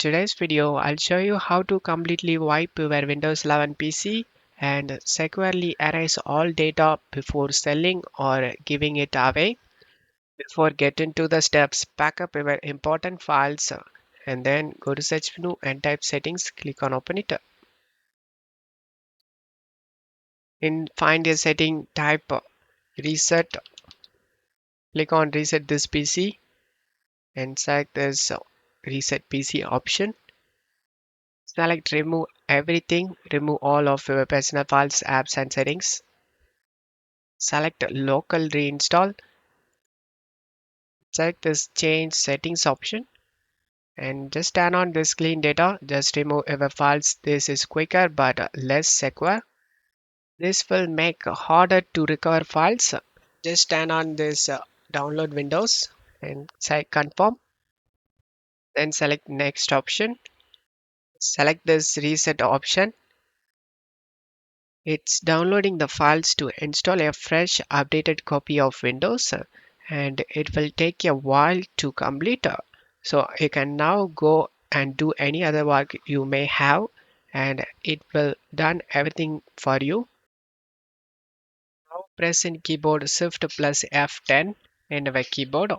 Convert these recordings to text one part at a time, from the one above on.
today's video, I'll show you how to completely wipe your Windows 11 PC and securely erase all data before selling or giving it away. Before getting to the steps, back up your important files and then go to search menu and type settings, click on open it. In find a setting, type reset, click on reset this PC and select this reset PC option. Select remove everything, remove all of your personal files, apps and settings. Select local reinstall. Select this change settings option and just turn on this clean data. Just remove your files. This is quicker but less secure. This will make harder to recover files. Just turn on this download windows and say confirm. Then select next option. Select this reset option. It's downloading the files to install a fresh updated copy of Windows and it will take a while to complete. So you can now go and do any other work you may have and it will done everything for you. Now press in keyboard Shift plus F10 in the keyboard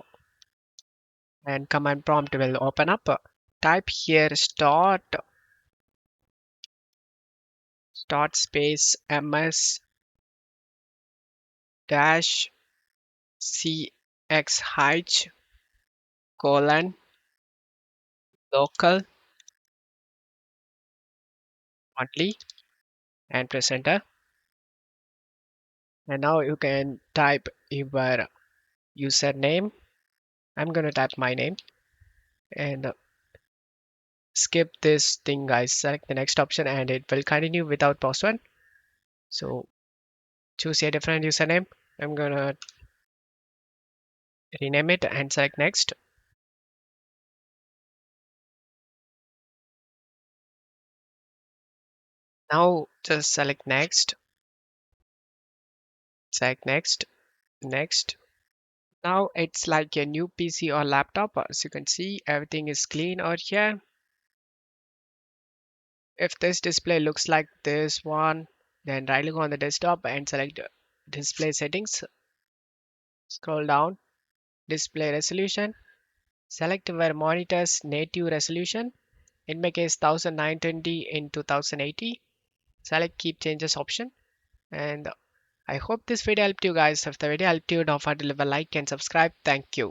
and command prompt will open up. Type here start space ms dash cxh colon local only and press enter. And now you can type your username. I'm gonna type my name and skip this thing guys. Select the next option and it will continue without password. So choose a different username. I'm gonna rename it and select next. Now just select next, select next, next. Now it's like a new PC or laptop. As you can see, everything is clean out here. If this display looks like this one, then right click on the desktop and select display settings. Scroll down, display resolution. Select your monitor's native resolution. In my case, 1920 in 2080. Select keep changes option. And I hope this video helped you guys. If the video helped you, don't forget to leave a like and subscribe. Thank you.